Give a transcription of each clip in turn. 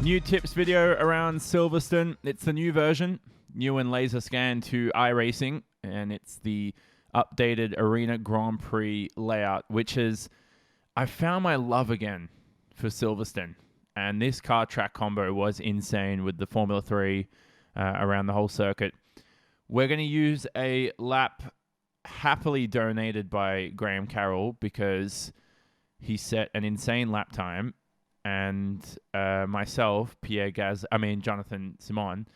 New tips video around Silverstone. It's the new version, new and laser scan to iRacing, and it's the updated Arena Grand Prix layout, which is, I found my love again for Silverstone. And this car track combo was insane with the Formula 3 around the whole circuit. We're going to use a lap happily donated by Graham Carroll because he set an insane lap time. And myself, Jonathan Simon,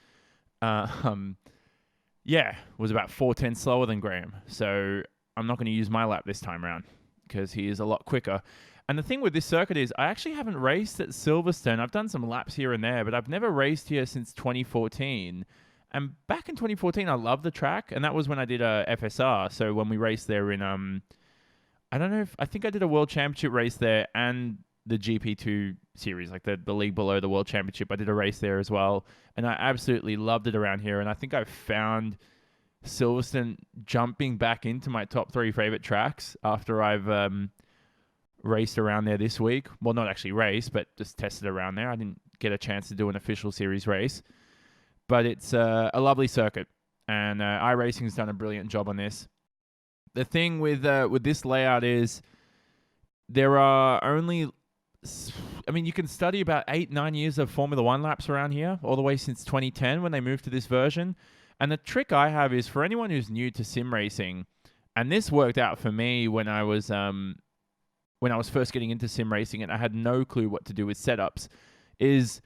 was about 4/10 slower than Graham. So I'm not going to use my lap this time around because he is a lot quicker. And the thing with this circuit is I actually haven't raced at Silverstone. I've done some laps here and there, but I've never raced here since 2014. And back in 2014, I loved the track, and that was when I did a FSR. So when we raced there in, I think I did a World Championship race there and the GP2 series, like the league below the World Championship. I did a race there as well, and I absolutely loved it around here. And I think I found Silverstone jumping back into my top 3 favorite tracks after I've raced around there this week. Well, not actually race, but just tested around there. I didn't get a chance to do an official series race, but it's a lovely circuit, and iRacing's done a brilliant job on this. The thing with this layout is there are only, you can study about 8-9 years of Formula 1 laps around here, all the way since 2010 when they moved to this version. And the trick I have is for anyone who's new to sim racing, and this worked out for me when I was first getting into sim racing and I had no clue what to do with setups, is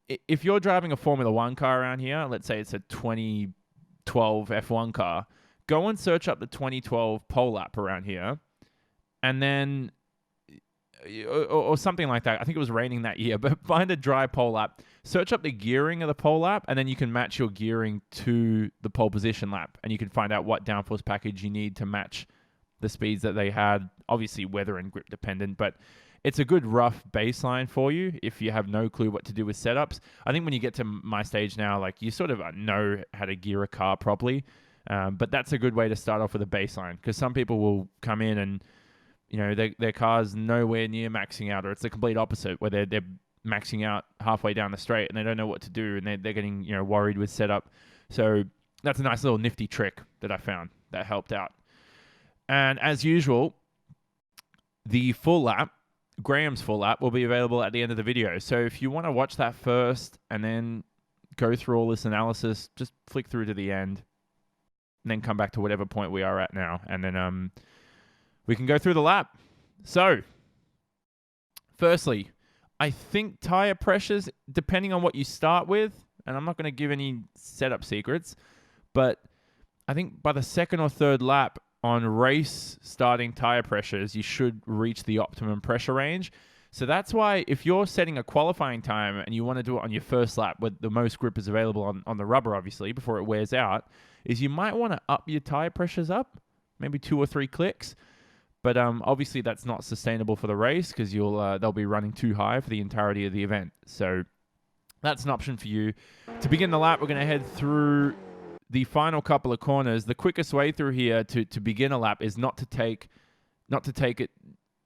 if you're driving a Formula 1 car around here, let's say it's a 2012 F1 car, go and search up the 2012 pole lap around here, and then, or something like that. I think it was raining that year, but find a dry pole lap, search up the gearing of the pole lap, and then you can match your gearing to the pole position lap, and you can find out what downforce package you need to match the speeds that they had. Obviously weather and grip dependent, but it's a good rough baseline for you if you have no clue what to do with setups. I think when you get to my stage now, like, you sort of know how to gear a car properly, but that's a good way to start off with a baseline, because some people will come in and their car's nowhere near maxing out, or it's the complete opposite, where they're maxing out halfway down the straight and they don't know what to do, and they're getting worried with setup. So that's a nice little nifty trick that I found that helped out. And as usual, the full lap, Graham's full lap, will be available at the end of the video. So if you want to watch that first and then go through all this analysis, just flick through to the end and then come back to whatever point we are at now. And then we can go through the lap. So, firstly, I think tire pressures, depending on what you start with, and I'm not going to give any setup secrets, but I think by the second or third lap on race starting tire pressures, you should reach the optimum pressure range. So that's why if you're setting a qualifying time and you want to do it on your first lap where the most grip is available on the rubber, obviously, before it wears out, is you might want to up your tire pressures up, maybe 2 or 3 clicks. But obviously that's not sustainable for the race because they'll be running too high for the entirety of the event. So that's an option for you. To begin the lap, we're going to head through the final couple of corners. The quickest way through here to begin a lap is not to take it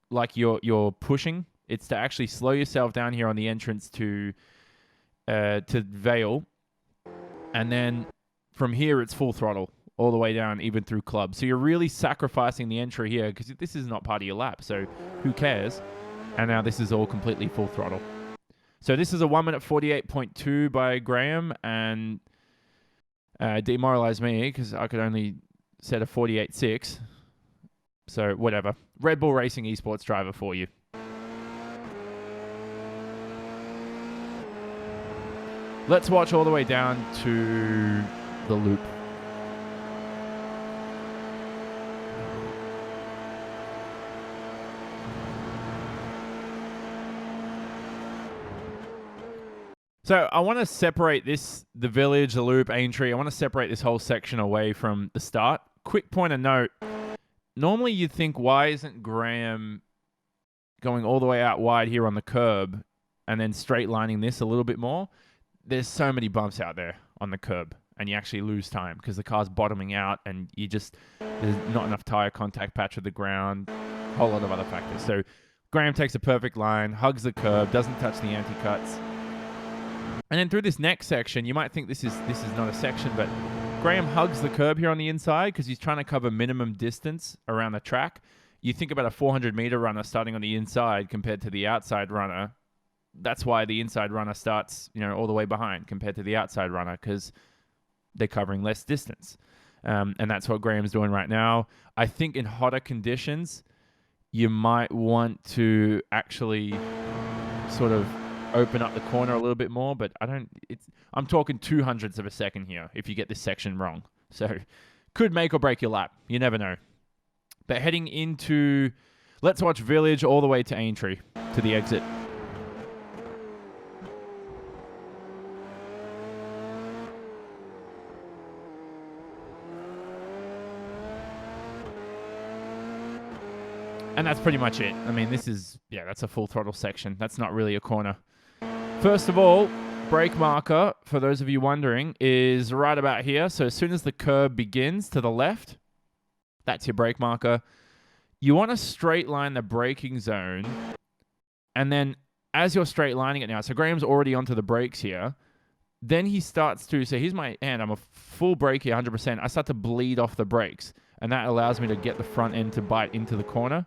like you're pushing. It's to actually slow yourself down here on the entrance to Vale, and then from here it's full throttle all the way down, even through club. So you're really sacrificing the entry here because this is not part of your lap, so who cares? And now this is all completely full throttle. So this is a 1 minute 48.2 by Graham, and demoralized me because I could only set a 48.6. So whatever. Red Bull Racing Esports driver for you. Let's watch all the way down to the loop. So I want to separate the village, the loop, Aintree. I want to separate this whole section away from the start. Quick point of note. Normally you'd think, why isn't Graham going all the way out wide here on the curb and then straight lining this a little bit more? There's so many bumps out there on the curb, and you actually lose time because the car's bottoming out and there's not enough tire contact patch with the ground, a whole lot of other factors. So Graham takes a perfect line, hugs the curb, doesn't touch the anti-cuts. And then through this next section, you might think this is not a section, but Graham hugs the curb here on the inside because he's trying to cover minimum distance around the track. You think about a 400-meter runner starting on the inside compared to the outside runner. That's why the inside runner starts, all the way behind compared to the outside runner, because they're covering less distance. And that's what Graham's doing right now. I think in hotter conditions, you might want to actually sort of open up the corner a little bit more, but I'm talking 200ths of a second here if you get this section wrong. So could make or break your lap. You never know. But heading into, let's watch Village all the way to Aintree, to the exit. And that's pretty much it. I mean, that's a full throttle section. That's not really a corner. First of all, brake marker, for those of you wondering, is right about here. So as soon as the curb begins to the left, that's your brake marker. You want to straight line the braking zone. And then as you're straight lining it now, so Graham's already onto the brakes here. Then he starts to, so here's my hand. I'm a full brake here, 100%. I start to bleed off the brakes. And that allows me to get the front end to bite into the corner.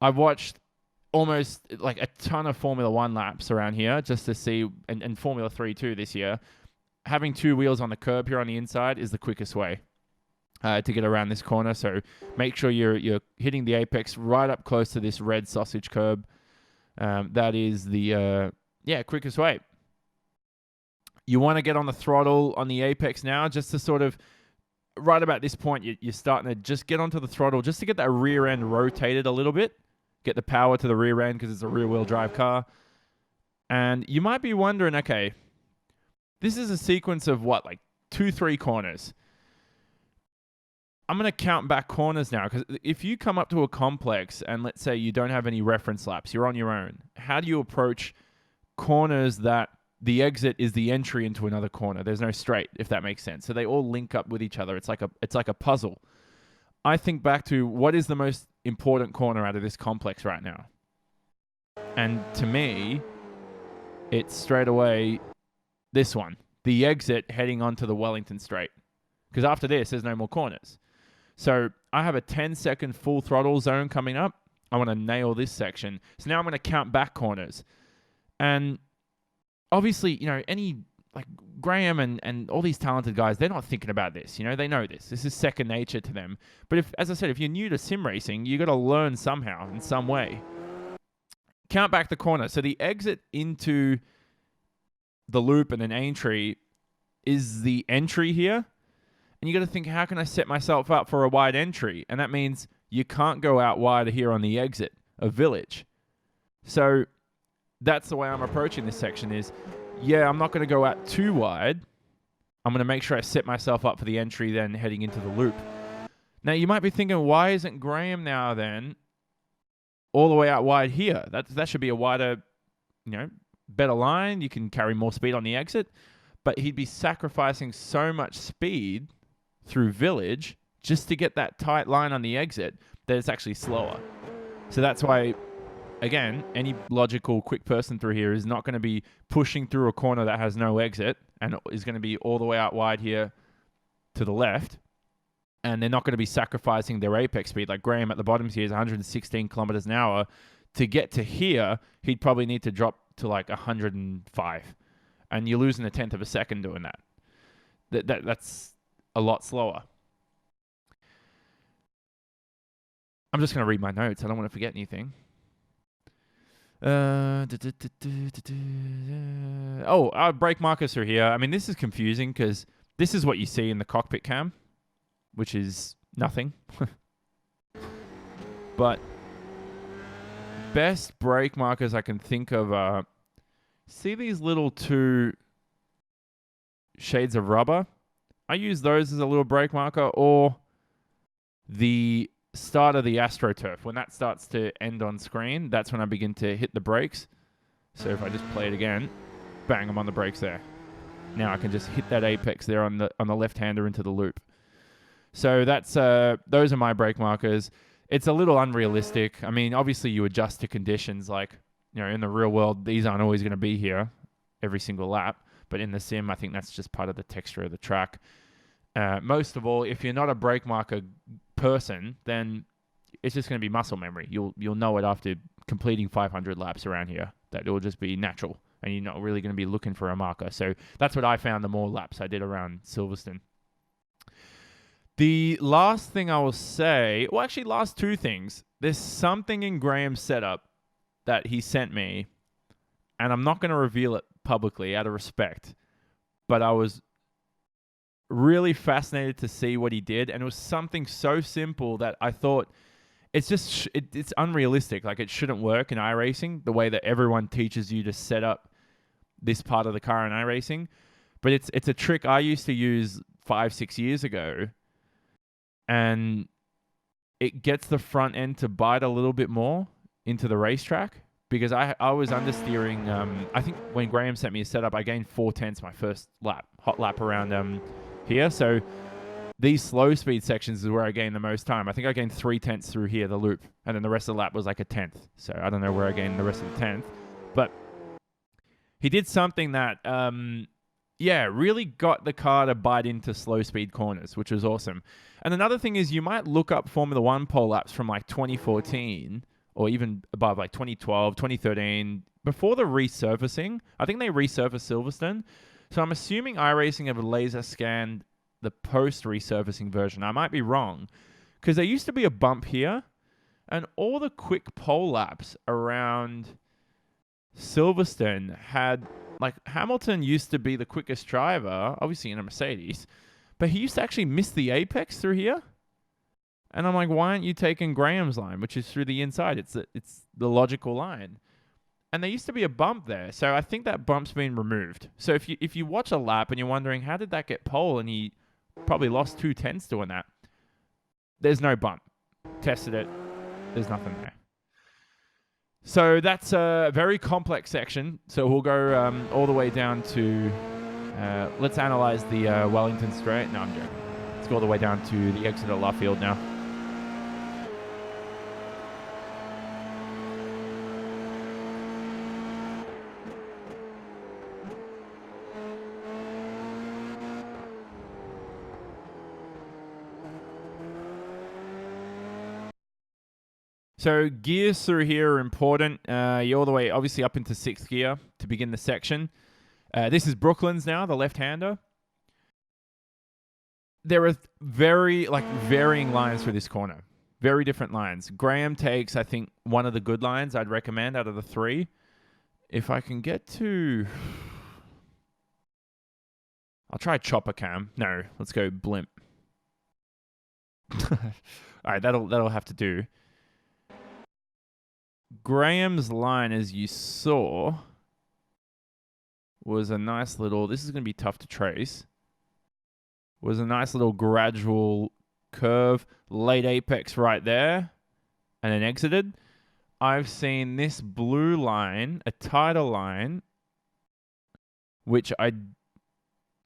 I've watched almost like a ton of Formula 1 laps around here just to see, and Formula 3 too this year. Having two wheels on the curb here on the inside is the quickest way to get around this corner. So make sure you're hitting the apex right up close to this red sausage curb. That is the quickest way. You want to get on the throttle on the apex now just to sort of, right about this point, you're starting to just get onto the throttle just to get that rear end rotated a little bit. Get the power to the rear end because it's a rear-wheel drive car. And you might be wondering, okay, this is a sequence of what, like 2-3 corners. I'm going to count back corners now because if you come up to a complex and let's say you don't have any reference laps, you're on your own. How do you approach corners that the exit is the entry into another corner? There's no straight, if that makes sense. So they all link up with each other. It's like a puzzle. I think back to what is the most important corner out of this complex right now. And to me, it's straight away this one, the exit heading onto the Wellington Straight. Because after this, there's no more corners. So I have a 10-second full throttle zone coming up. I want to nail this section. So now I'm going to count back corners. And obviously, any like Graham and all these talented guys, they're not thinking about this. They know this. This is second nature to them. But as I said, if you're new to sim racing, you got to learn somehow, in some way. Count back the corner. So the exit into the loop and an Aintree is the entry here. And you got to think, how can I set myself up for a wide entry? And that means you can't go out wider here on the exit of Village. So that's the way I'm approaching this section is, I'm not going to go out too wide. I'm going to make sure I set myself up for the entry then heading into the loop. Now, you might be thinking, why isn't Graham now then all the way out wide here? That should be a wider, better line. You can carry more speed on the exit. But he'd be sacrificing so much speed through Village just to get that tight line on the exit that it's actually slower. So that's why, again, any logical quick person through here is not going to be pushing through a corner that has no exit and is going to be all the way out wide here to the left. And they're not going to be sacrificing their apex speed. Like Graham at the bottom here is 116 kilometers an hour. To get to here, he'd probably need to drop to like 105. And you're losing a tenth of a second doing that. That's a lot slower. I'm just going to read my notes. I don't want to forget anything. Our brake markers are here. I mean, this is confusing because this is what you see in the cockpit cam, which is nothing. But best brake markers I can think of are, see these little two shades of rubber? I use those as a little brake marker, or the start of the AstroTurf. When that starts to end on screen, that's when I begin to hit the brakes. So if I just play it again, bang, I'm on the brakes there. Now I can just hit that apex there on the left-hander into the loop. So that's those are my brake markers. it's a little unrealistic. I mean, obviously you adjust to conditions. Like, in the real world, these aren't always going to be here every single lap. But in the sim, I think that's just part of the texture of the track. Most of all, if you're not a brake marker person, then it's just going to be muscle memory. You'll know it after completing 500 laps around here. That it will just be natural, and you're not really going to be looking for a marker. So that's what I found the more laps I did around Silverstone. The last thing I will say, well, actually, last two things. There's something in Graham's setup that he sent me, and I'm not going to reveal it publicly out of respect, but I was really fascinated to see what he did, and it was something so simple that I thought it's unrealistic. Like, it shouldn't work in iRacing the way that everyone teaches you to set up this part of the car in iRacing, but it's a trick I used to use 5-6 years ago, and it gets the front end to bite a little bit more into the racetrack. Because I was understeering. I think when Graham sent me a setup, I gained 4/10 my first hot lap around here. So these slow speed sections is where I gained the most time. I think I gained 3/10 through here, the loop, and then the rest of the lap was like a 10th. So I don't know where I gained the rest of the 10th, but he did something that really got the car to bite into slow speed corners, which was awesome. And another thing is, you might look up Formula One pole laps from like 2014. Or even above, like 2012, 2013, before the resurfacing. I think they resurfaced Silverstone. So I'm assuming iRacing have laser scanned the post-resurfacing version. I might be wrong, because there used to be a bump here, and all the quick pole laps around Silverstone had, like, Hamilton used to be the quickest driver, obviously in a Mercedes, but he used to actually miss the apex through here. And I'm like, why aren't you taking Graham's line, which is through the inside? It's the logical line. And there used to be a bump there. So I think that bump's been removed. So if you watch a lap and you're wondering, how did that get pole? And he probably lost 2/10 doing that. There's no bump. Tested it. There's nothing there. So that's a very complex section. So we'll go all the way down to... let's analyze the Wellington Straight. No, I'm joking. Let's go all the way down to the exit at Luffield now. So gears through here are important. You're all the way, obviously, up into 6th gear to begin the section. This is Brooklyn's now, the left-hander. There are varying lines for this corner. Very different lines. Graham takes, I think, one of the good lines I'd recommend out of the 3. If I can get to... I'll try chopper cam. No, let's go blimp. All right, that'll have to do. Graham's line, as you saw, was a nice little... This is going to be tough to trace. Was a nice little gradual curve, late apex right there, and then exited. I've seen this blue line, a tighter line, which I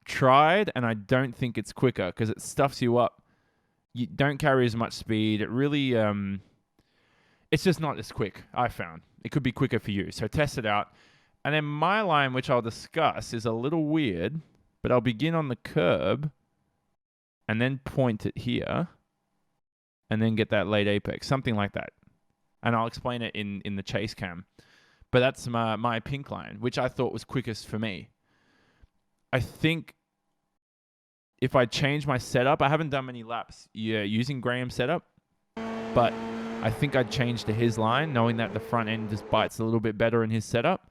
tried, and I don't think it's quicker because it stuffs you up. You don't carry as much speed. It really... it's just not as quick, I found. It could be quicker for you, so test it out. And then my line, which I'll discuss, is a little weird, but I'll begin on the curb and then point it here and then get that late apex, something like that. And I'll explain it in the chase cam. But that's my pink line, which I thought was quickest for me. I think if I change my setup, I haven't done many laps using Graham's setup, but I think I'd change to his line, knowing that the front end just bites a little bit better in his setup.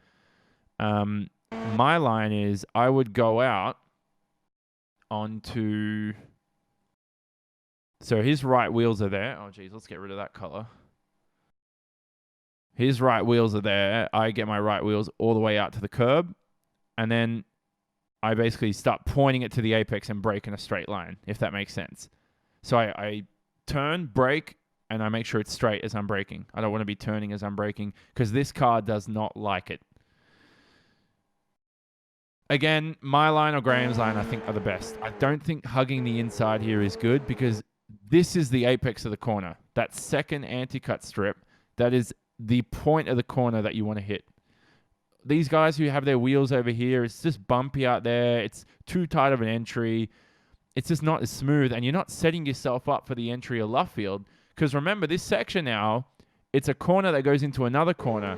My line is I would go out onto... So his right wheels are there. Oh, geez, let's get rid of that color. His right wheels are there. I get my right wheels all the way out to the curb. And then I basically start pointing it to the apex and brake in a straight line, if that makes sense. So I turn, brake, and I make sure it's straight as I'm braking. I don't want to be turning as I'm braking because this car does not like it. Again, my line or Graham's line, I think, are the best. I don't think hugging the inside here is good because this is the apex of the corner. that second anti-cut strip, that is the point of the corner that you want to hit. These guys who have their wheels over here, it's just bumpy out there. It's too tight of an entry. It's just not as smooth, and you're not setting yourself up for the entry of Luffield. Because remember, this section now, it's a corner that goes into another corner.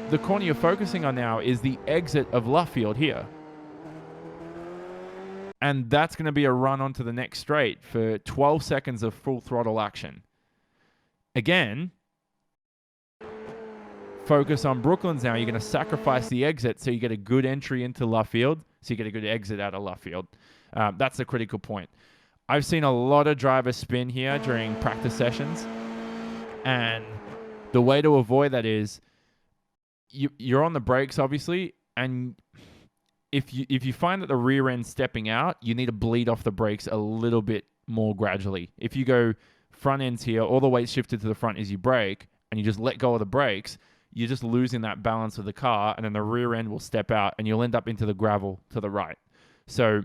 The corner you're focusing on now is the exit of Luffield here. And that's going to be a run onto the next straight for 12 seconds of full throttle action. Again, focus on Brooklands now. You're going to sacrifice the exit so you get a good entry into Luffield, so you get a good exit out of Luffield. That's the critical point. I've seen a lot of drivers spin here during practice sessions, and the way to avoid that is you're on the brakes, obviously, and if you find that the rear end's stepping out, you need to bleed off the brakes a little bit more gradually. If you go front ends here, all the weight shifted to the front as you brake, and you just let go of the brakes, you're just losing that balance of the car, and then the rear end will step out, and you'll end up into the gravel to the right. So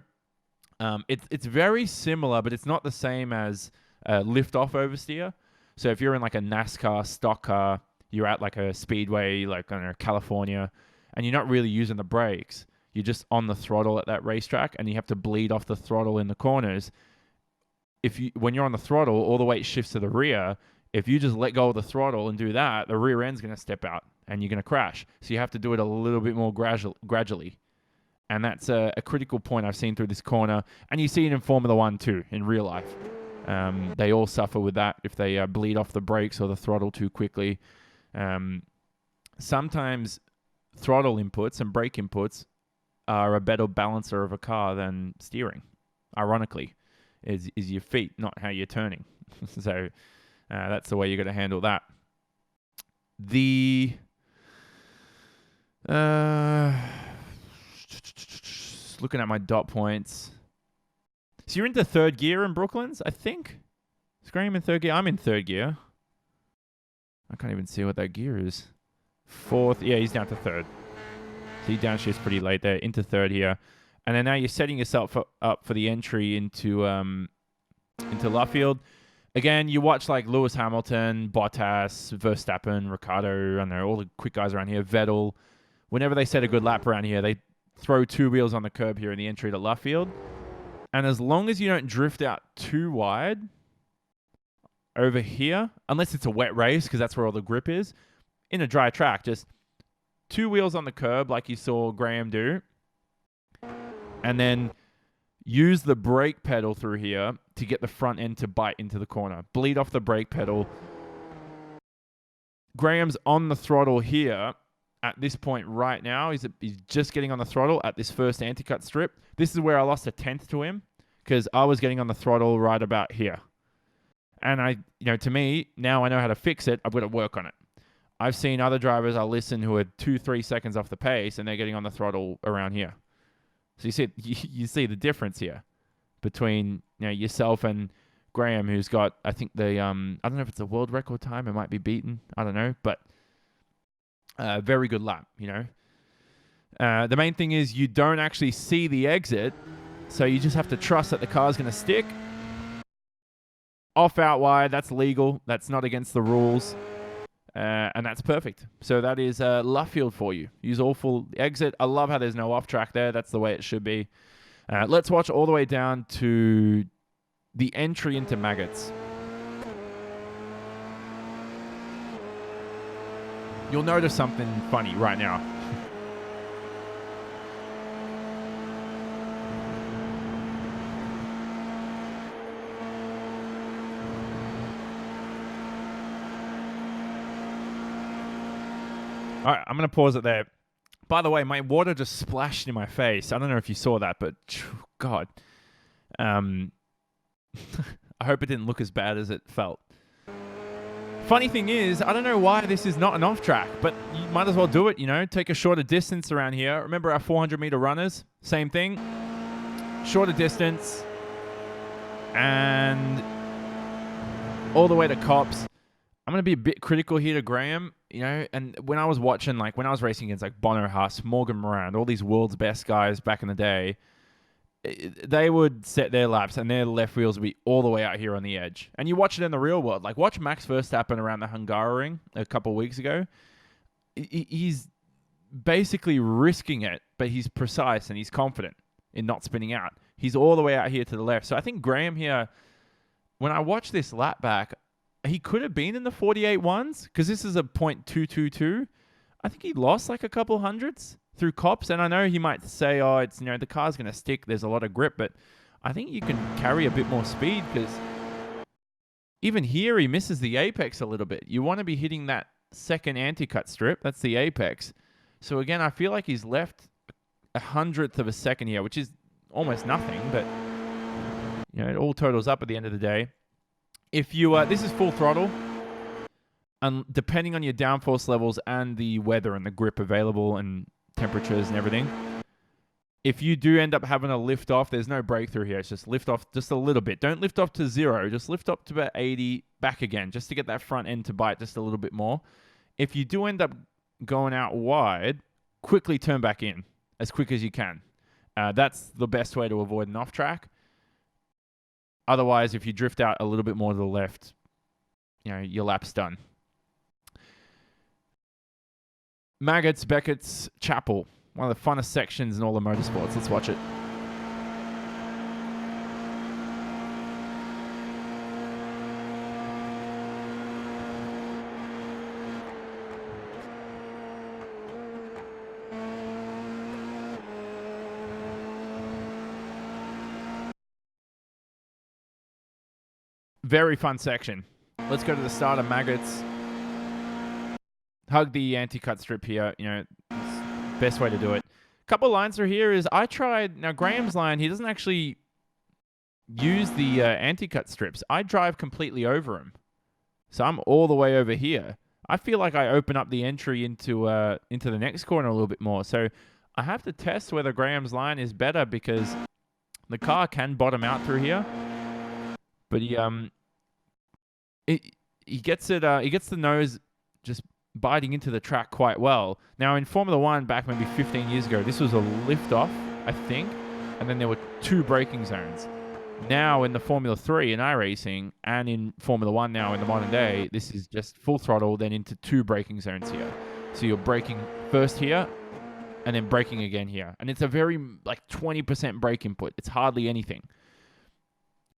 it's very similar, but it's not the same as lift-off oversteer. So if you're in like a NASCAR stock car, you're at like a speedway, like I don't know, California, and you're not really using the brakes. You're just on the throttle at that racetrack, and you have to bleed off the throttle in the corners. When you're on the throttle, all the weight shifts to the rear. If you just let go of the throttle and do that, the rear end's going to step out, and you're going to crash. So you have to do it a little bit more gradually. And that's a critical point I've seen through this corner. And you see it in Formula One too, in real life. They all suffer with that if they bleed off the brakes or the throttle too quickly. Sometimes throttle inputs and brake inputs are a better balancer of a car than steering, ironically, is your feet, not how you're turning. So that's the way you got to handle that. Looking at my dot points. So you're into third gear in Brooklands, I think? Is Graham in third gear? I'm in third gear. I can't even see what that gear is. Fourth. Yeah, he's down to third. So he downshifts pretty late there, into third here. And then now you're setting yourself up for the entry into Luffield. Again, you watch like Lewis Hamilton, Bottas, Verstappen, Ricciardo, I don't know, all the quick guys around here, Vettel. Whenever they set a good lap around here, they throw two wheels on the curb here in the entry to Luffield. And as long as you don't drift out too wide over here, unless it's a wet race, because that's where all the grip is, in a dry track, just two wheels on the curb like you saw Graham do, and then use the brake pedal through here to get the front end to bite into the corner. Bleed off the brake pedal. Graham's on the throttle here at this point right now. He's just getting on the throttle at this first anti-cut strip. This is where I lost a tenth to him because I was getting on the throttle right about here. And to me, now I know how to fix it. I've got to work on it. I've seen other drivers I listen who are 2-3 seconds off the pace and they're getting on the throttle around here. So you see the difference here between yourself and Graham, who's got, I think I don't know if it's a world record time, it might be beaten, I don't know, but very good lap, The main thing is you don't actually see the exit, so you just have to trust that the car's going to stick. Off out wide, that's legal, that's not against the rules. And that's perfect. So that is Luffield for you. Use all full exit. I love how there's no off track there. That's the way it should be. Let's watch all the way down to the entry into Maggots. You'll notice something funny right now. All right, I'm going to pause it there. By the way, my water just splashed in my face. I don't know if you saw that, but God. I hope it didn't look as bad as it felt. Funny thing is, I don't know why this is not an off-track, but you might as well do it, Take a shorter distance around here. Remember our 400-meter runners? Same thing. Shorter distance. And all the way to Cops. I'm going to be a bit critical here to Graham, and when I was watching, when I was racing against Bono Huss, Morgan Morand, all these world's best guys back in the day, they would set their laps and their left wheels would be all the way out here on the edge. And you watch it in the real world. Like, watch Max Verstappen around the Hungaroring a couple of weeks ago. He's basically risking it, but he's precise and he's confident in not spinning out. He's all the way out here to the left. So I think Graham here, when I watch this lap back, he could have been in the 48 ones because this is a .222. I think he lost like a couple hundreds through cops. And I know he might say, oh, it's, the car's going to stick. There's a lot of grip. But I think you can carry a bit more speed because even here he misses the apex a little bit. You want to be hitting that second anti-cut strip. That's the apex. So again, I feel like he's left a 100th of a second here, which is almost nothing. But, it all totals up at the end of the day. If you, this is full throttle. And depending on your downforce levels and the weather and the grip available and temperatures and everything, if you do end up having to lift off, there's no breakthrough here. It's just lift off just a little bit. Don't lift off to 0. Just lift up to about 80, back again, just to get that front end to bite just a little bit more. If you do end up going out wide, quickly turn back in as quick as you can. That's the best way to avoid an off track. Otherwise, if you drift out a little bit more to the left, your lap's done. Maggots, Beckett's, Chapel. One of the funnest sections in all the motorsports. Let's watch it. Very fun section. Let's go to the start of Maggots. Hug the anti-cut strip here. Best way to do it. Couple lines through here is I tried. Now, Graham's line, he doesn't actually use the anti-cut strips. I drive completely over him. So I'm all the way over here. I feel like I open up the entry into the next corner a little bit more. So I have to test whether Graham's line is better because the car can bottom out through here. But he gets it. He gets the nose just biting into the track quite well. Now in Formula 1 back maybe 15 years ago, this was a lift-off, I think, and then there were 2 braking zones. Now in the Formula 3 in iRacing and in Formula 1 now in the modern day, this is just full throttle, then into 2 braking zones here. So you're braking first here and then braking again here. And it's a very 20% brake input. It's hardly anything.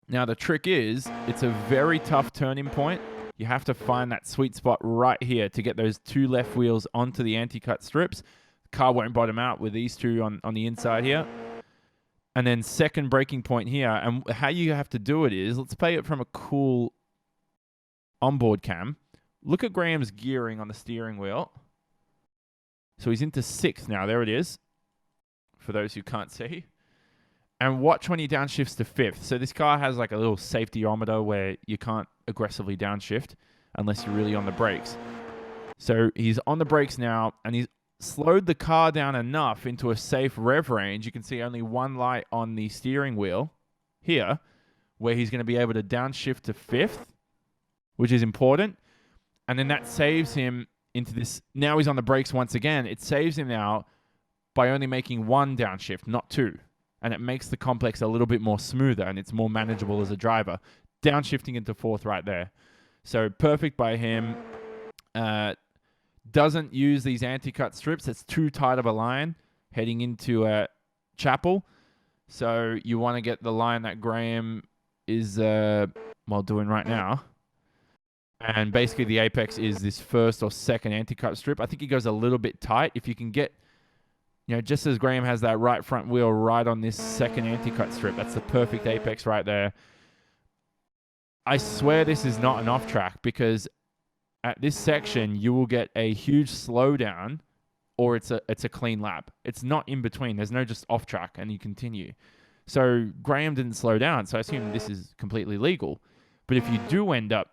Now the trick is, it's a very tough turning point. You have to find that sweet spot right here to get those 2 left wheels onto the anti-cut strips. The car won't bottom out with these 2 on the inside here. And then second braking point here. And how you have to do it is, let's play it from a cool onboard cam. Look at Graham's gearing on the steering wheel. So he's into 6th now. There it is. For those who can't see. And watch when he downshifts to 5th. So this car has like a little safety-ometer where you can't aggressively downshift unless you're really on the brakes. So he's on the brakes now, and he's slowed the car down enough into a safe rev range. You can see only 1 light on the steering wheel here, where he's going to be able to downshift to 5th, which is important. And then that saves him into this. Now he's on the brakes once again. It saves him now by only making 1 downshift, not 2. And it makes the complex a little bit more smoother and it's more manageable as a driver. Downshifting into 4th right there. So perfect by him. Doesn't use these anti-cut strips. It's too tight of a line heading into Chapel. So you want to get the line that Graham is doing right now. And basically the apex is this first or second anti-cut strip. I think he goes a little bit tight. If you can get... just as Graham has that right front wheel right on this second anti-cut strip, that's the perfect apex right there. I swear this is not an off-track because at this section, you will get a huge slowdown or it's a clean lap. It's not in between. There's no just off-track and you continue. So Graham didn't slow down, so I assume this is completely legal. But if you do end up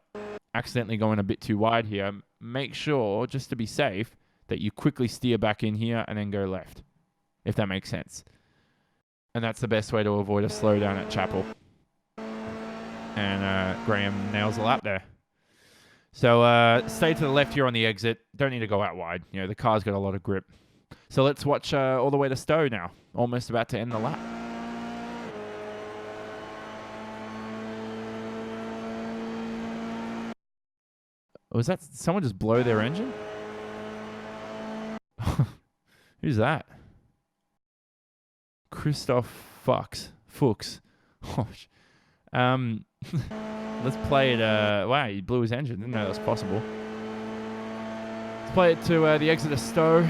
accidentally going a bit too wide here, make sure, just to be safe, that you quickly steer back in here and then go left, if that makes sense. And that's the best way to avoid a slowdown at Chapel. And Graham nails the lap there. So stay to the left here on the exit. Don't need to go out wide. The car's got a lot of grip. So let's watch all the way to Stowe now. Almost about to end the lap. was that someone just blow their engine? Who's that? Christoph Fuchs. Let's play it. Wow, he blew his engine. Didn't know that was possible. Let's play it to the exit of Stowe.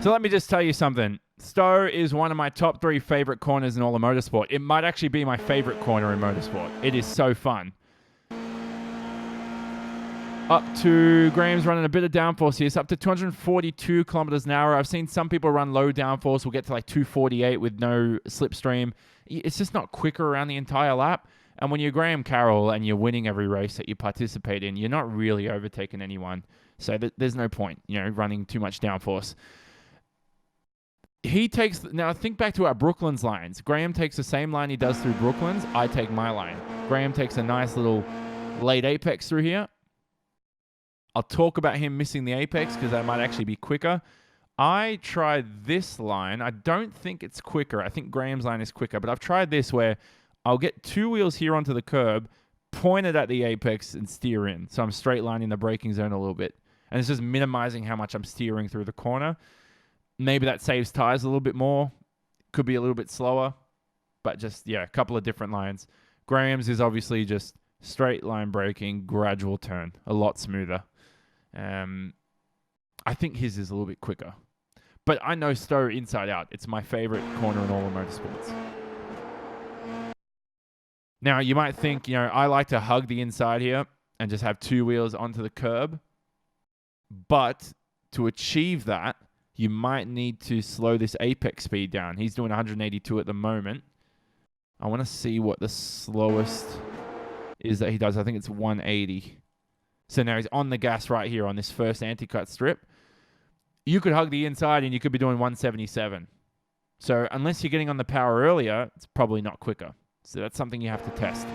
So let me just tell you something. Stowe is one of my top 3 favorite corners in all of motorsport. It might actually be my favorite corner in motorsport. It is so fun. Up to, Graham's running a bit of downforce here. It's up to 242 kilometers an hour. I've seen some people run low downforce. We'll get to like 248 with no slipstream. It's just not quicker around the entire lap. And when you're Graham Carroll and you're winning every race that you participate in, you're not really overtaking anyone. So there's no point, running too much downforce. Now think back to our Brooklands lines. Graham takes the same line he does through Brooklands. I take my line. Graham takes a nice little late apex through here. I'll talk about him missing the apex because that might actually be quicker. I tried this line. I don't think it's quicker. I think Graham's line is quicker, but I've tried this where I'll get 2 wheels here onto the curb, point it at the apex and steer in. So I'm straight lining the braking zone a little bit. And it's just minimizing how much I'm steering through the corner. Maybe that saves tires a little bit more. Could be a little bit slower, but just, a couple of different lines. Graham's is obviously just straight line braking, gradual turn, a lot smoother. I think his is a little bit quicker. But I know Stowe inside out. It's my favorite corner in all of motorsports. Now, you might think, I like to hug the inside here and just have 2 wheels onto the curb. But to achieve that, you might need to slow this apex speed down. He's doing 182 at the moment. I want to see what the slowest is that he does. I think it's 180. So now he's on the gas right here on this first anti-cut strip. You could hug the inside and you could be doing 177. So unless you're getting on the power earlier, it's probably not quicker. So that's something you have to test.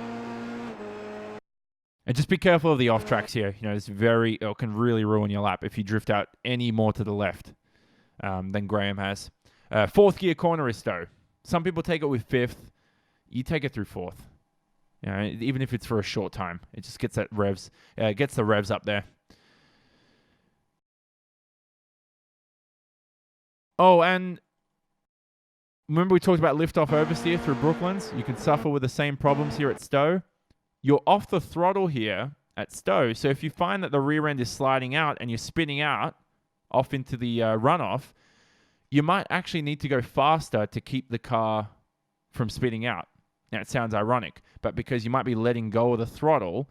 And just be careful of the off tracks here. It can really ruin your lap if you drift out any more to the left than Graham has. 4th gear corner is Stowe. Some people take it with 5th. You take it through 4th. Even if it's for a short time, it just gets gets the revs up there. Oh, and remember we talked about lift-off oversteer through Brooklands? You can suffer with the same problems here at Stowe. You're off the throttle here at Stowe, so if you find that the rear end is sliding out and you're spinning out off into the runoff, you might actually need to go faster to keep the car from spinning out. Now, it sounds ironic, but because you might be letting go of the throttle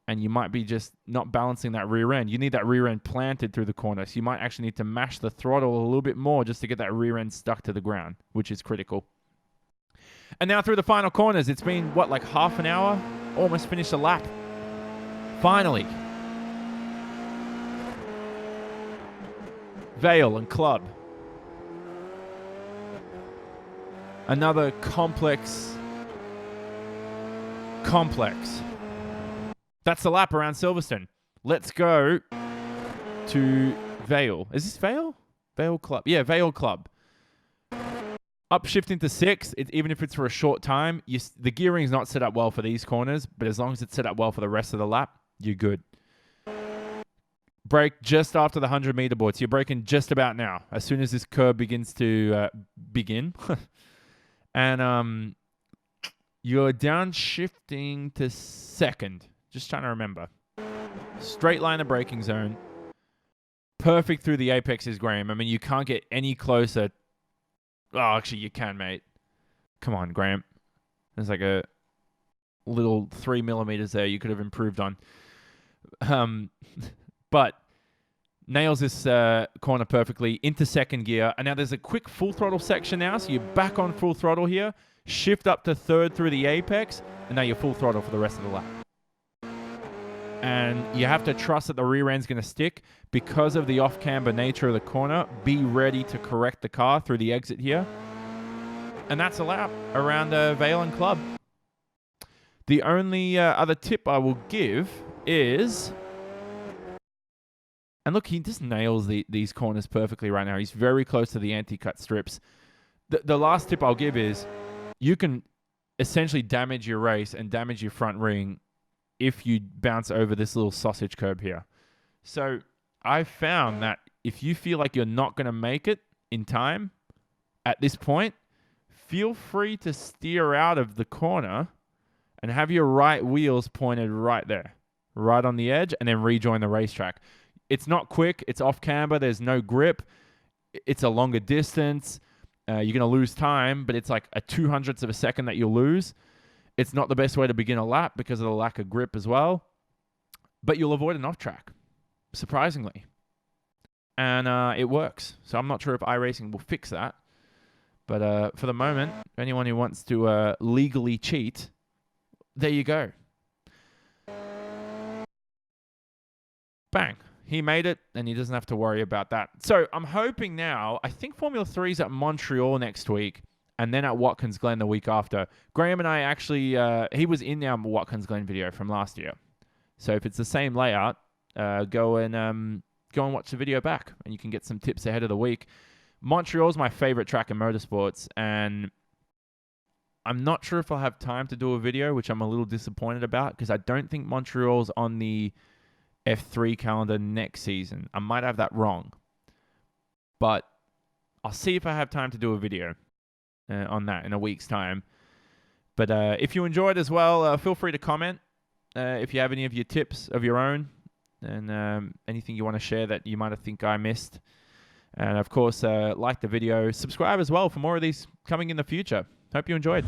and you might be just not balancing that rear end. You need that rear end planted through the corner. So you might actually need to mash the throttle a little bit more just to get that rear end stuck to the ground, which is critical. And now through the final corners, it's been, like half an hour? Almost finished a lap. Finally. Vale and Club. Another complex. That's the lap around Silverstone. Let's go to Vale. Is this Vale? Vale Club. Yeah, Vale Club. Upshifting to 6, even if it's for a short time, the gearing is not set up well for these corners, but as long as it's set up well for the rest of the lap, you're good. Brake just after the 100-meter board. So you're braking just about now, as soon as this curve begins to begin. And you're downshifting to 2nd. Just trying to remember. Straight line of braking zone. Perfect through the apexes, Graham. I mean, you can't get any closer. Oh, actually, you can, mate. Come on, Graham. There's like a little 3 millimeters there you could have improved on. But nails this corner perfectly into 2nd gear. And now there's a quick full throttle section now. So you're back on full throttle here. Shift up to 3rd through the apex. And now you're full throttle for the rest of the lap. And you have to trust that the rear end's going to stick because of the off-camber nature of the corner. Be ready to correct the car through the exit here. And that's a lap around Vale and Club. The only other tip I will give is And look, he just nails these corners perfectly right now. He's very close to the anti-cut strips. The last tip I'll give is you can essentially damage your race and damage your front ring if you bounce over this little sausage curb here. So I found that if you feel like you're not going to make it in time at this point, feel free to steer out of the corner and have your right wheels pointed right there, right on the edge, and then rejoin the racetrack. It's not quick. It's off camber. There's no grip. It's a longer distance. You're going to lose time, but it's like a 200th of a second that you'll lose. It's not the best way to begin a lap because of the lack of grip as well. But you'll avoid an off track, surprisingly. And it works. So I'm not sure if iRacing will fix that. But for the moment, anyone who wants to legally cheat, there you go. Bang. He made it, and he doesn't have to worry about that. So I'm hoping now, I think Formula 3's at Montreal next week, and then at Watkins Glen the week after. Graham and I actually, he was in our Watkins Glen video from last year. So if it's the same layout, go and watch the video back, and you can get some tips ahead of the week. Montreal's my favorite track in motorsports, and I'm not sure if I'll have time to do a video, which I'm a little disappointed about, because I don't think Montreal's on the F3 calendar next season. I might have that wrong, but I'll see if I have time to do a video on that in a week's time. But if you enjoyed as well, feel free to comment if you have any of your tips of your own and anything you want to share that you might have think I missed. And of course, like the video, subscribe as well for more of these coming in the future. Hope you enjoyed.